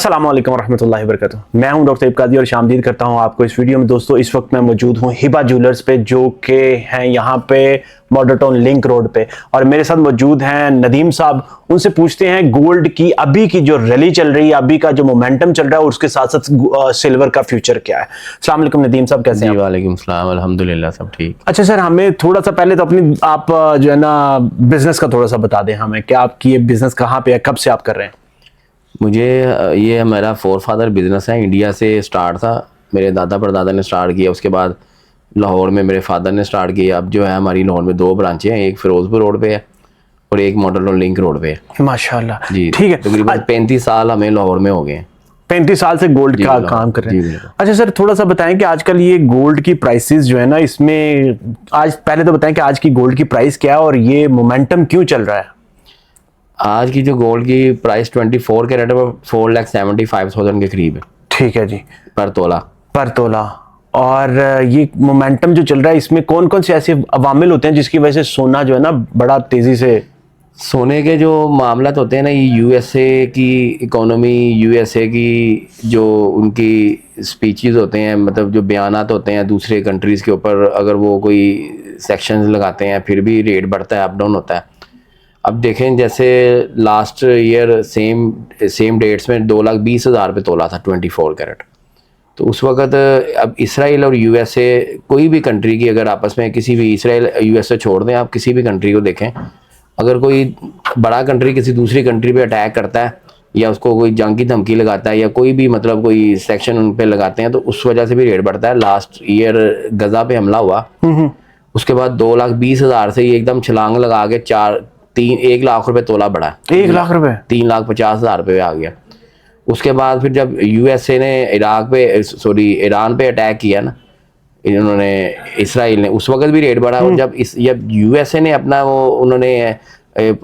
अस्सलाम वालेकुम रहमतुल्लाहि व बरकातुहू। मैं हूं डॉक्टर इब्कादी और शामदीद करता हूं आपको इस वीडियो में। दोस्तों इस वक्त मैं मौजूद हूं हिबा ज्वेलर्स पे, जो कि हैं यहाँ पे मॉडल टाउन लिंक रोड पे, और मेरे साथ मौजूद हैं नदीम साहब। उनसे पूछते हैं गोल्ड की अभी की जो रैली चल रही है, अभी का जो मोमेंटम चल रहा है, और उसके साथ साथ सिल्वर का फ्यूचर क्या है। अस्सलाम वालेकुम नदीम साहब, कैसे हैं? वालेकुम सलाम, अल्हम्दुलिल्लाह सब ठीक। अच्छा सर, हमें थोड़ा सा पहले तो अपनी आप जो है ना बिजनेस का थोड़ा सा बता दें हमें, क्या आपकी ये बिजनेस कहाँ पे है, कब से आप कर रहे हैं? मुझे ये मेरा फोर फादर बिजनेस है, इंडिया से स्टार्ट था। मेरे दादा परदादा ने स्टार्ट किया, उसके बाद लाहौर में मेरे फादर ने स्टार्ट किया। अब जो है हमारी लाहौर में दो ब्रांचें हैं, एक फिरोजपुर रोड पे है और एक मॉडल टाउन लिंक रोड पे है। माशाल्लाह जी ठीक है। तकरीबन 35 साल हमें लाहौर में हो गए हैं। 35 साल से गोल्ड का काम कर रहे हैं। अच्छा सर, थोड़ा सा बताएं कि आजकल ये गोल्ड की प्राइसेस जो है ना, इसमें आज पहले तो बताएं कि आज की गोल्ड की प्राइस क्या है और ये मोमेंटम क्यों चल रहा है? आज की जो गोल्ड की प्राइस 24 कैरेट है 4,75,000 के करीब है। ठीक है जी, पर तोला। पर तोला। और ये मोमेंटम जो चल रहा है, इसमें कौन कौन से ऐसे अवामिल होते हैं जिसकी वजह से सोना जो है ना बड़ा तेजी से? सोने के जो मामला होते हैं ना, ये यूएसए की इकोनॉमी, यूएसए की जो उनकी स्पीचेस होते हैं, मतलब जो बयानात होते हैं दूसरे कंट्रीज़ के ऊपर, अगर वो कोई सेक्शंस लगाते हैं फिर भी रेट बढ़ता है, अप डाउन होता है। अब देखें जैसे लास्ट ईयर सेम डेट्स में 2,20,000 पे तोला था 24 कैरेट। तो उस वक़्त अब इसराइल और यूएसए, कोई भी कंट्री की अगर आपस में किसी भी, इसराइल यूएसए छोड़ दें, आप किसी भी कंट्री को देखें, अगर कोई बड़ा कंट्री किसी दूसरी कंट्री पे अटैक करता है या उसको कोई जंग की धमकी लगाता है या कोई भी मतलब कोई सेक्शन उन पे लगाते हैं, तो उस वजह से भी रेट बढ़ता है। लास्ट ईयर गजा पे हमला हुआ, उसके बाद 2,20,000 से ये एकदम छलांग लगा के 1 लाख रुपए तोला बढ़ा। 1 लाख रुपए 3,50,000 रुपये आ गया। उसके बाद फिर जब यूएसए ने ईरान पे अटैक किया ना, इन्होंने, इसराइल ने, उस वक्त भी रेट बढ़ा। और जब यूएसए ने अपना वो उन्होंने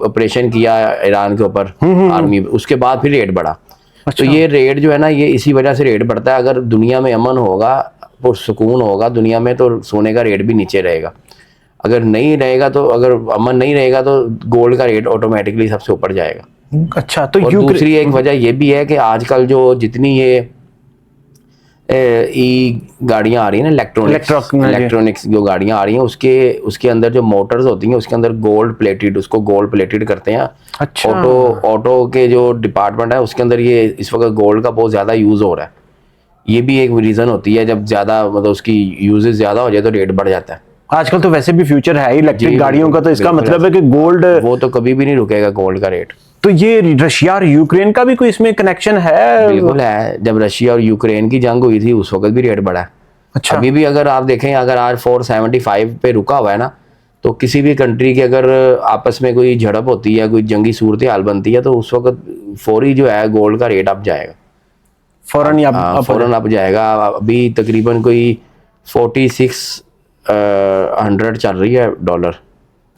ऑपरेशन किया ईरान के ऊपर आर्मी, उसके बाद फिर रेट बढ़ा। अच्छा। तो ये रेट जो है ना, ये इसी वजह से रेट बढ़ता है। अगर दुनिया में अमन होगा और सुकून होगा दुनिया में, तो सोने का रेट भी नीचे रहेगा। अगर नहीं रहेगा, तो अगर अमन नहीं रहेगा, तो गोल्ड का रेट ऑटोमेटिकली सबसे ऊपर जाएगा। अच्छा, तो और दूसरी एक वजह ये भी है कि आजकल जो जितनी ये ई गाड़ियाँ आ रही हैं ना, इलेक्ट्रॉनिक्स जो गाड़ियाँ आ रही हैं, उसके अंदर जो मोटर्स होती हैं उसके अंदर उसको गोल्ड प्लेटेड करते हैं। अच्छा। ऑटो के जो डिपार्टमेंट है उसके अंदर ये इस वक्त गोल्ड का बहुत ज़्यादा यूज़ हो रहा है। ये भी एक रीज़न होती है, जब ज़्यादा मतलब उसकी यूजेस ज़्यादा हो जाए तो रेट बढ़ जाता है। आजकल तो वैसे भी फ्यूचर है इलेक्ट्रिक गाड़ियों का, तो इसका मतलब है कि गोल्ड, वो तो कभी भी नहीं रुकेगा गोल्ड का रेट। तो ये रशिया और यूक्रेन का भी कोई इसमें कनेक्शन है? बिल्कुल है। जब रशिया और यूक्रेन की जंग हुई थी उस वक्त भी रेट बढ़ा है। अच्छा। अभी भी अगर आप देखें, अगर आज 475 पे रुका हुआ है ना, तो किसी भी कंट्री के अगर आपस में कोई झड़प होती है, कोई जंगी सूरत हाल बनती है, तो उस वक्त फौरी जो है गोल्ड का रेट अप जाएगा, फौरन अप जाएगा। अभी तकरीबन कोई 4600 चल रही है डॉलर।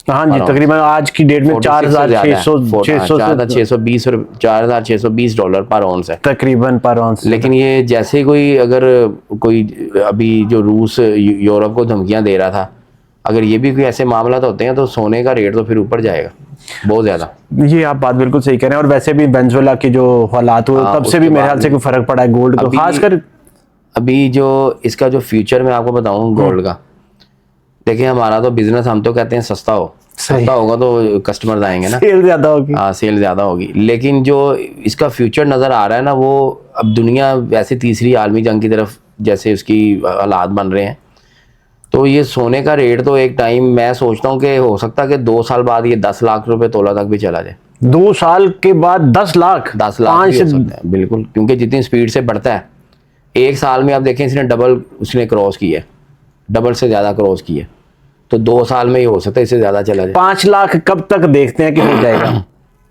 हाँ जी, तकरीबन आज की डेट में 4,620 डॉलर पर ऑन्स है तकरीबन पर ऑन्स। लेकिन ये जैसे कोई अभी जो रूस यूरोप को धमकियां दे रहा था, अगर ये भी कोई ऐसे मामला होते हैं तो सोने का रेट तो फिर ऊपर जाएगा बहुत ज्यादा। ये आप बात बिल्कुल सही कह रहे हैं। और वैसे भी वेनेजुएला के जो हालात हुए, तब से भी मेरे ख्याल से कोई फर्क पड़ा है गोल्ड को, खासकर अभी जो इसका जो फ्यूचर मैं आपको बताऊं गोल्ड का। देखिए हमारा तो बिजनेस, हम तो कहते हैं सस्ता होगा तो कस्टमर आएंगे ना, सेल ज्यादा होगी। हाँ, सेल ज्यादा होगी। लेकिन जो इसका फ्यूचर नजर आ रहा है ना, वो अब दुनिया वैसे तीसरी आलमी जंग की तरफ जैसे उसकी हालात बन रहे हैं, तो ये सोने का रेट तो एक टाइम मैं सोचता हूँ कि हो सकता है कि 2 साल बाद ये 10 लाख रुपए तोला तक भी चला जाए। 2 साल के बाद 10 लाख? 10 लाख भी हो सकता है बिल्कुल, क्योंकि जितनी स्पीड से बढ़ता है, एक साल में आप देखें इसने डबल क्रॉस किया है, डबल से ज्यादा क्रॉस किया है। तो 2 साल में ही हो सकता है इससे ज्यादा चला जाए। 5 लाख कब तक देखते हैं कि हो जाएगा?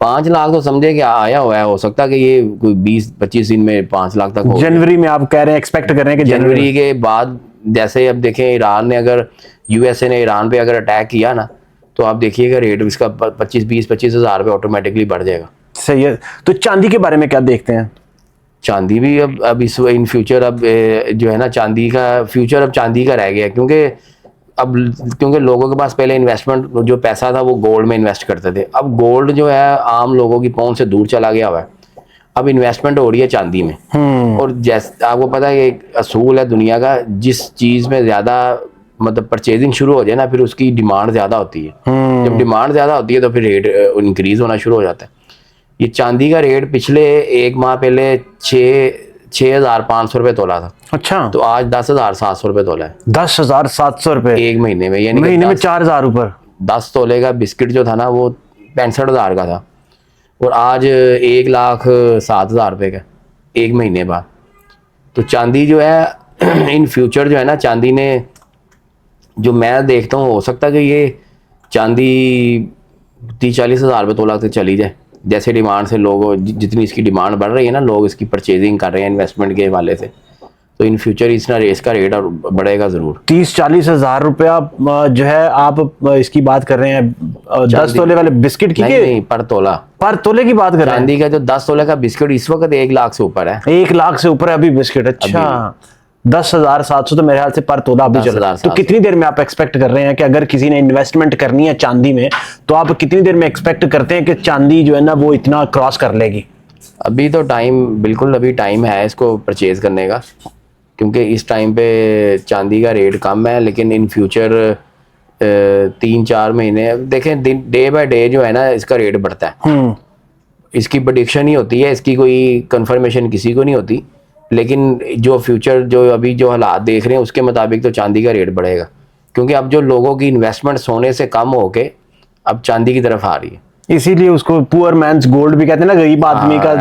5 लाख तो समझे कि आया हुआ है, हो सकता है कि ये कोई 20-25 दिन में 5 लाख तक हो। जनवरी में आप कह रहे हैं, एक्सपेक्ट कर रहे हैं कि जनवरी के बाद? जैसे अब देखें ईरान ने, अगर यूएसए ने ईरान पे अगर अटैक किया ना, तो आप देखिएगा रेट इसका 25 हज़ार रुपये ऑटोमेटिकली बढ़ जाएगा। सही है। तो चांदी के बारे में क्या देखते हैं? चांदी भी अब इस इन फ्यूचर, अब जो है ना चांदी का फ्यूचर, अब चांदी का रह गया, क्योंकि लोगों के पास पहले इन्वेस्टमेंट जो पैसा था वो गोल्ड में इन्वेस्ट करते थे। अब गोल्ड जो है आम लोगों की पहुंच से दूर चला गया हुआ है। अब इन्वेस्टमेंट हो रही है चांदी में। और जैसे आपको पता है एक असूल है दुनिया का, जिस चीज़ में ज़्यादा मतलब परचेजिंग शुरू हो जाए ना, फिर उसकी डिमांड ज़्यादा होती है। जब डिमांड ज़्यादा होती है तो फिर रेट इंक्रीज़ होना शुरू हो जाता है। ये चांदी का रेट पिछले एक माह पहले 6,500 रुपये तोला था। अच्छा, तो आज 10,700 रुपये तोला है। 10,700 रुपये एक महीने में, यानी महीने में 4,000 ऊपर। 10 तोले का बिस्किट जो था ना वो 65,000 का था, और आज 1,07,000 रुपये का एक महीने बाद। तो चांदी जो है इन फ्यूचर जो है ना, चांदी ने जो मैं देखता हूँ, हो सकता है कि ये चांदी 30-40 हज़ार रुपये तोला तक चली जाए। जैसे डिमांड से लोग जितनी इसकी डिमांड बढ़ रही है ना, लोग इसकी परचेजिंग कर रहे हैं इन्वेस्टमेंट के हवाले से, तो इन फ्यूचर इसका रेस का रेट और बढ़ेगा ज़रूर। 30-40 हज़ार रुपया जो है आप इसकी बात कर रहे हैं 10 तोले वाले बिस्किट की? नहीं, पर तोला, पर तोले की बात कर रहे हैं? चांदी का जो 10 तोले का बिस्किट इस वक्त 1 लाख से ऊपर है। 1 लाख से ऊपर है अभी बिस्किट? अच्छा, 10,700 तो मेरे ख्याल से पर तोला अभी चल रहा है। तो कितनी देर में आप एक्सपेक्ट कर रहे हैं कि अगर किसी ने इन्वेस्टमेंट करनी है चांदी में, तो आप कितनी देर में एक्सपेक्ट करते हैं कि चांदी जो है ना वो इतना क्रॉस कर लेगी? अभी तो टाइम, बिल्कुल अभी टाइम है इसको परचेज करने का, क्योंकि इस टाइम पे चांदी का रेट कम है। लेकिन इन फ्यूचर 3-4 महीने देखें, डे बाय डे जो है ना इसका रेट बढ़ता है। इसकी प्रेडिक्शन ही होती है, इसकी कोई कंफर्मेशन किसी को नहीं होती। लेकिन जो फ्यूचर, जो अभी जो हालात देख रहे हैं उसके मुताबिक तो चांदी का रेट बढ़ेगा, क्योंकि अब जो लोगों की इन्वेस्टमेंट सोने से कम होके अब चांदी की तरफ आ रही है। इसीलिए उसको पुअर मैन्स गोल्ड भी कहते हैं ना, गरीब आदमी का।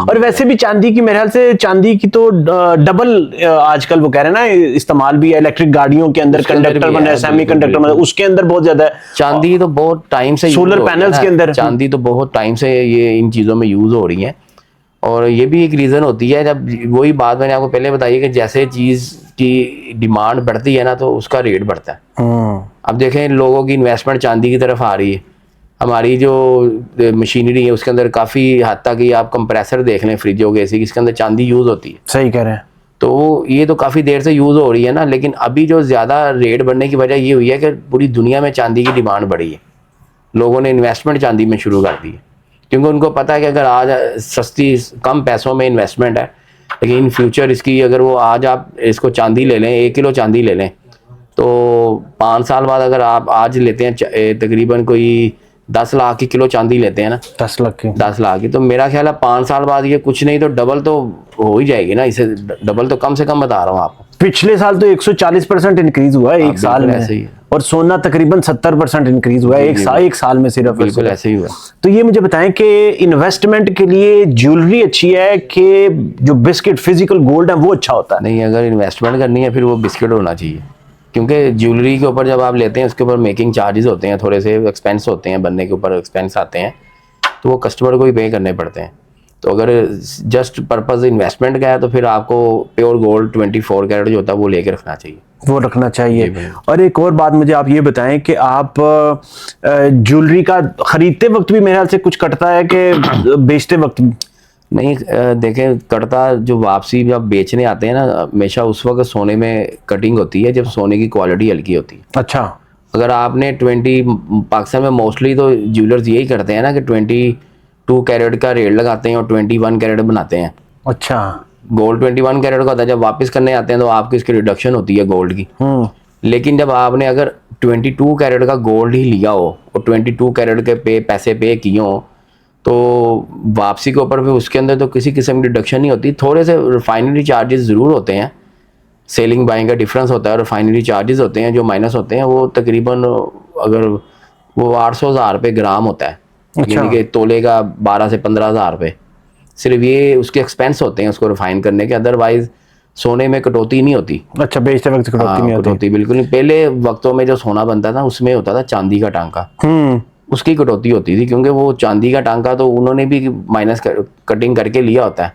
और वैसे भी चांदी की, मेरे ख्याल से चांदी की तो डबल आजकल वो कह रहे हैं ना इस्तेमाल भी है, इलेक्ट्रिक गाड़ियों के अंदर कंडक्टर बना है, सेमी कंडक्टर बना है, उसके अंदर बहुत ज्यादा है। चांदी तो बहुत टाइम से, सोलर पैनल्स के अंदर चांदी तो बहुत टाइम से ये इन चीज़ों में यूज़ हो रही है। और ये भी एक रीज़न होती है, जब वही बात मैंने आपको पहले बताई कि जैसे चीज़ की डिमांड बढ़ती है ना तो उसका रेट बढ़ता है। अब देखें लोगों की इन्वेस्टमेंट चांदी की तरफ आ रही है। हमारी जो मशीनरी है उसके अंदर काफ़ी हद तक, ये आप कंप्रेसर देख लें फ्रिजों के, इसके अंदर चांदी यूज़ होती है। सही कह रहे हैं। तो ये तो काफ़ी देर से यूज़ हो रही है ना, लेकिन अभी जो ज़्यादा रेट बढ़ने की वजह ये हुई है कि पूरी दुनिया में चांदी की डिमांड बढ़ी है। लोगों ने इन्वेस्टमेंट चांदी में शुरू कर दी है, क्योंकि उनको पता है कि अगर आज सस्ती कम पैसों में इन्वेस्टमेंट है, लेकिन इन फ्यूचर इसकी, अगर वो आज आप इसको चांदी ले लें, 1 किलो चांदी ले लें, तो 5 साल बाद अगर आप आज लेते हैं तकरीबन कोई 10 लाख की किलो चांदी लेते हैं ना, 10 लाख की, 10 लाख की, तो मेरा ख्याल है 5 साल बाद ये कुछ नहीं तो डबल तो हो ही जाएगी ना। इसे डबल तो कम से कम बता रहा हूँ आपको। पिछले साल तो 140% इंक्रीज हुआ है एक साल में, ऐसे ही है। और सोना तकरीबन 70% इंक्रीज हुआ है एक साल में सिर्फ। बिल्कुल ऐसे ही हुआ। तो ये मुझे बताएं कि इन्वेस्टमेंट के लिए ज्वेलरी अच्छी है कि जो बिस्किट फिजिकल गोल्ड है वो अच्छा होता है? नहीं, अगर इन्वेस्टमेंट करनी है फिर वो बिस्किट होना चाहिए, क्योंकि ज्वेलरी के ऊपर जब आप लेते हैं उसके ऊपर मेकिंग चार्जेस होते हैं, थोड़े से एक्सपेंस होते हैं, बनने के ऊपर एक्सपेंस आते हैं, तो वो कस्टमर को ही पे करने पड़ते हैं। तो अगर जस्ट पर्पस इन्वेस्टमेंट का है तो फिर आपको प्योर गोल्ड 24 कैरेट जो होता है वो लेके रखना चाहिए, वो रखना चाहिए। और एक और बात मुझे आप ये बताएं कि आप ज्वेलरी का खरीदते वक्त भी मेरे ख्याल से कुछ कटता है कि बेचते वक्त? नहीं, देखें कटता जो वापसी जब बेचने आते हैं ना, हमेशा उस वक्त सोने में कटिंग होती है जब सोने की क्वालिटी हल्की होती है। अच्छा, अगर आपने पाकिस्तान में मोस्टली तो ज्वेलर्स यही करते हैं ना कि 22 कैरेट का रेट लगाते हैं और 21 कैरेट बनाते हैं। अच्छा, गोल्ड 21 कैरेट का होता है, जब वापस करने आते हैं तो आपकी इसकी रिडक्शन होती है गोल्ड की। लेकिन जब आपने अगर 22 कैरेट का गोल्ड ही लिया हो और 22 कैरेट के पैसे पे किए हो, तो वापसी के ऊपर भी उसके अंदर तो किसी किस्म की डिडक्शन नहीं होती। थोड़े से रिफाइनरी चार्जेस ज़रूर होते हैं, सेलिंग बाइंग का डिफरेंस होता है, और रिफाइनरी चार्जेस होते हैं जो माइनस होते हैं, वो तकरीबन अगर वो 800,000 रुपये ग्राम होता है। अच्छा। यानी कि तोले का 12 से 15,000 रुपये सिर्फ ये उसके एक्सपेंस होते हैं उसको रिफाइन करने के, अदरवाइज सोने में कटौती नहीं होती। अच्छा, बेचते वक्त कटौती नहीं होती? कटौती बिल्कुल नहीं। पहले वक्तों में जो सोना बनता था उसमें होता था चांदी का टांका, उसकी कटौती होती थी, क्योंकि वो चांदी का टांका तो उन्होंने भी माइनस कटिंग करके लिया होता है,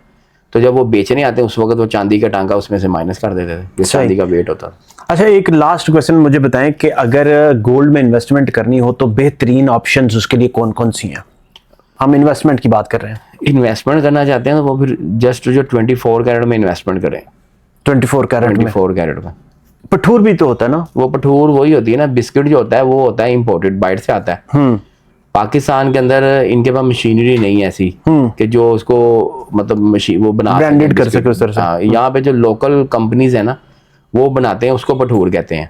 तो जब वो बेचने आते हैं उस वक्त वो चांदी का टांका उसमें से माइनस कर देते थे, चांदी का वेट होता था। अच्छा, एक लास्ट क्वेश्चन मुझे बताएं कि अगर गोल्ड में इन्वेस्टमेंट करनी हो तो बेहतरीन ऑप्शंस उसके लिए कौन कौन सी हैं? हम इन्वेस्टमेंट की बात कर रहे हैं। इन्वेस्टमेंट करना चाहते हैं तो वो फिर जस्ट जो 24 कैरेट में इन्वेस्टमेंट करें। 24 कैरेट में पठूर भी तो होता है ना? वो पठूर वही होती है ना, बिस्किट जो होता है वो होता है इम्पोर्टेड, बाहर से आता है। पाकिस्तान के अंदर इनके पास मशीनरी नहीं है ऐसी कि जो उसको मतलब मशीन वो बना ब्रांडेड कर सके उस तरह से। हाँ, यहाँ पे जो लोकल कंपनीज है ना वो बनाते हैं, उसको पठूर कहते हैं।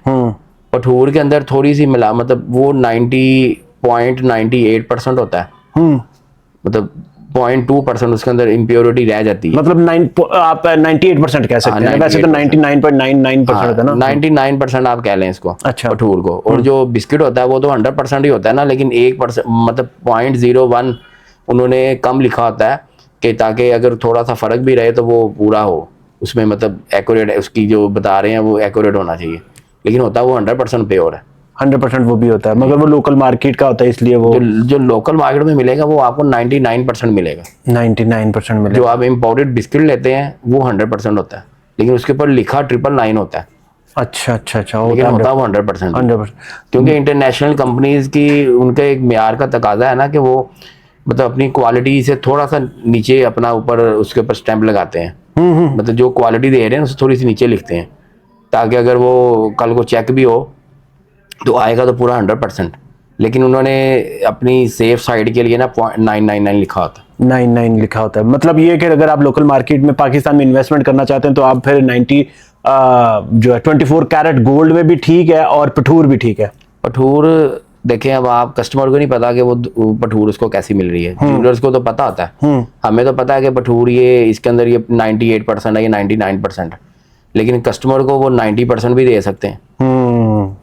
पठूर के अंदर थोड़ी सी मिला मतलब वो 90.98% होता है, मतलब 0.2% उसके अंदर इम्प्योरिटी रह जाती है। मतलब आप 98% कह सकते हैं, वैसे तो 99.99% होता है ना। 99% आप कह लें इसको, अच्छा। पठूर को। और जो बिस्किट होता है वो तो 100% ही होता है ना, लेकिन 1% मतलब 0.01 उन्होंने कम लिखा होता है कि ताकि अगर थोड़ा सा फर्क भी रहे तो वो पूरा हो उसमें, मतलब एक्यूरेट उसकी जो बता रहे हैं वो एक्यूरेट होना चाहिए, लेकिन होता है वो 100% प्योर है। 100% वो भी होता है, मगर वो लोकल मार्केट का होता है, इसलिए वो जो लोकल मार्केट में मिलेगा वो आपको 99% मिलेगा। 99% मिलेगा। जो आप इम्पोर्टेड बिस्किट लेते हैं वो 100% होता है, लेकिन उसके ऊपर लिखा 999 होता है। अच्छा अच्छा अच्छा, लेकिन होता है वो 100%। 100%। क्योंकि इंटरनेशनल कंपनीज की उनका एक म्यार का तकाजा है ना कि वो मतलब अपनी क्वालिटी से थोड़ा सा नीचे अपना ऊपर उसके ऊपर स्टैंप लगाते हैं। मतलब जो क्वालिटी दे रहे हैं उससे थोड़ी सी नीचे लिखते हैं, ताकि अगर वो कल को चेक भी हो तो आएगा तो पूरा 100%। लेकिन उन्होंने अपनी सेफ साइड के लिए ना 999 लिखा होता है। 99 लिखा होता है। मतलब ये कि अगर आप लोकल मार्केट में पाकिस्तान में इन्वेस्टमेंट करना चाहते हैं तो आप फिर 90 जो है 24 कैरेट गोल्ड में भी ठीक है और पठूर भी ठीक है। पठूर देखें, अब आप कस्टमर को नहीं पता कि वो पठूर उसको कैसी मिल रही है, ज्वेलर्स को तो पता होता है। हमें तो पता है कि पठूर ये इसके अंदर ये 98% है, ये 99%, लेकिन कस्टमर को वो 90% भी दे सकते हैं।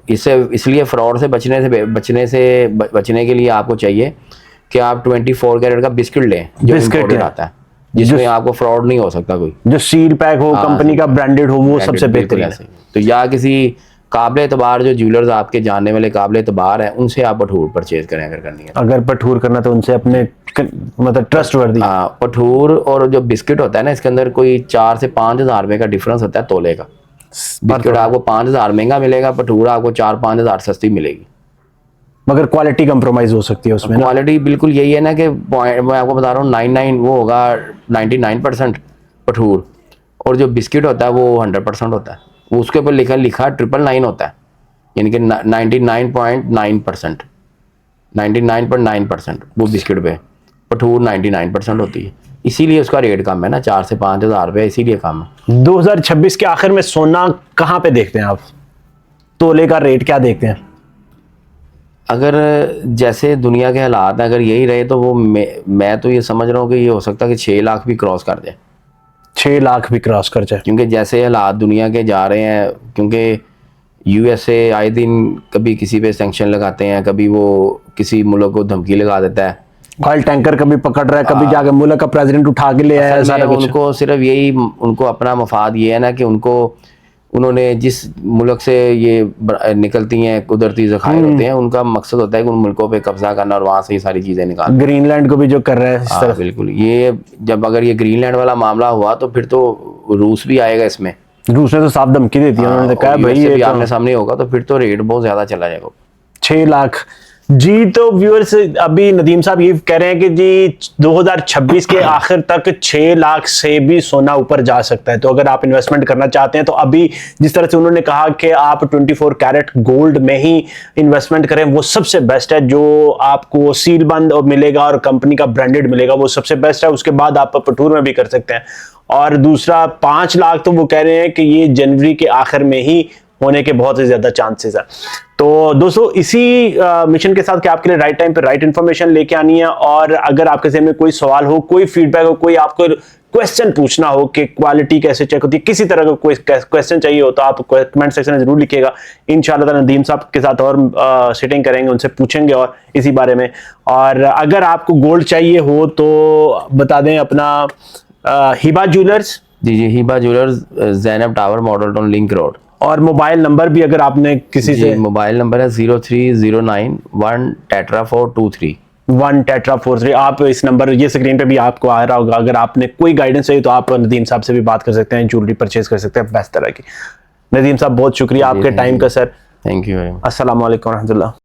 इससे इसलिए फ्रॉड से बचने के लिए आपको चाहिए कि आप 24 कैरेट का बिस्किट लें जो इम्पोर्टेड आता है, जिसमें आपको फ्रॉड नहीं हो सकता कोई, जो सील पैक हो, कंपनी का ब्रांडेड हो, वो सबसे बेहतरीन है। तो या किसी काबिल एतबार जो ज्वेलर्स आपके जानने वाले काबिल एतबार हैं उनसे आप पठूर परचेज करें अगर करनी है। अगर पठूर करना तो उनसे अपने मतलब ट्रस्ट वर्दी। हाँ, पठूर और जो बिस्किट होता है ना इसके अंदर कोई 4 से 5 हज़ार रुपए का डिफरेंस होता है तोले का। बिस्किट आपको 5 हज़ार महंगा मिलेगा, पठूर आपको 4-5 हज़ार सस्ती मिलेगी, मगर क्वालिटी कंप्रोमाइज हो सकती है उसमें। क्वालिटी बिल्कुल यही है ना कि मैं आपको बता रहा हूँ 99 वो होगा 99% पठूर, और जो बिस्किट होता है वो 100% होता है। वो उसके ऊपर लिखा 999 होता है, यानी कि 99.9% वो बिस्किट पे, पठूर 99% होती है, इसीलिए उसका रेट कम है ना, 4 से 5 हज़ार रुपये इसीलिए कम है। 2026 के आखिर में सोना कहाँ पे देखते हैं आप? तोले का रेट क्या देखते हैं? अगर जैसे दुनिया के हालात हैं अगर यही रहे तो वो मैं तो ये समझ रहा हूँ कि ये हो सकता है कि 6 लाख भी क्रॉस कर जाए। 6 लाख भी क्रॉस कर जाए, क्योंकि जैसे हालात दुनिया के जा रहे हैं, क्योंकि यूएसए आए दिन कभी किसी पे सैंक्शन लगाते हैं, कभी वो किसी मुल्क को धमकी लगा देता है, ऑयल टैंकर कभी पकड़ रहा है, कभी जाके मुल्क का प्रेसिडेंट उठा के ले आया है, सारा कुछ। उनको सिर्फ यही उनको अपना मफाद ये है ना कि उन्होंने जिस मुल्क से ये निकलती हैं कुदरती ज़खायर होते हैं, उनका मकसद होता है कि उन मुल्कों पे कब्जा करना और वहाँ से ये सारी चीज़ें निकालना। ग्रीनलैंड को भी जो कर रहा है इस तरह। बिल्कुल, ये जब अगर ये ग्रीनलैंड वाला मामला हुआ तो फिर तो रूस भी आएगा इसमें। रूस ने तो साफ धमकी दे दी, उन्होंने कहा भाई ये तो आमने सामने होगा तो फिर तो रेट बहुत ज़्यादा चला जाएगा। 6 लाख जी। तो व्यूअर्स अभी नदीम साहब ये कह रहे हैं कि जी 2026 के आखिर तक 6 लाख से भी सोना ऊपर जा सकता है। तो अगर आप इन्वेस्टमेंट करना चाहते हैं तो अभी जिस तरह से उन्होंने कहा कि आप 24 कैरेट गोल्ड में ही इन्वेस्टमेंट करें, वो सबसे बेस्ट है। जो आपको सील बंद मिलेगा और कंपनी का ब्रांडेड मिलेगा वो सबसे बेस्ट है। उसके बाद आप पठूर में भी कर सकते हैं। और दूसरा 5 लाख तो वो कह रहे हैं कि ये जनवरी के आखिर में ही होने के बहुत ही ज्यादा चांसेस है। तो दोस्तों इसी मिशन के साथ कि आपके लिए राइट टाइम पे राइट इन्फॉर्मेशन लेके आनी है। और अगर आपके ज़हन में कोई सवाल हो, कोई फीडबैक हो, कोई आपको क्वेश्चन पूछना हो कि क्वालिटी कैसे चेक होती है, किसी तरह का कोई क्वेश्चन चाहिए हो तो आप कमेंट सेक्शन में जरूर लिखिएगा। इंशाल्लाह नदीम साहब के साथ और सिटिंग करेंगे, उनसे पूछेंगे और इसी बारे में। और अगर आपको गोल्ड चाहिए हो तो बता दें अपना हिबा ज्वेलर्स। जी, Hiba jewellers, Zainab tower, model town, link road. और मोबाइल नंबर भी अगर आपने किसी से, मोबाइल नंबर है 0309 1 1 आप इस नंबर, ये स्क्रीन पे भी आपको आ रहा होगा। अगर आपने कोई गाइडेंस चाहिए तो आप नदीम साहब से भी बात कर सकते हैं, ज्वेलरी परचेज कर सकते हैं बेस्ट तरह की। नदीम साहब बहुत शुक्रिया आपके टाइम का sir. Thank you very much. अस्सलाम वालेकुम रहमतुल्लाह।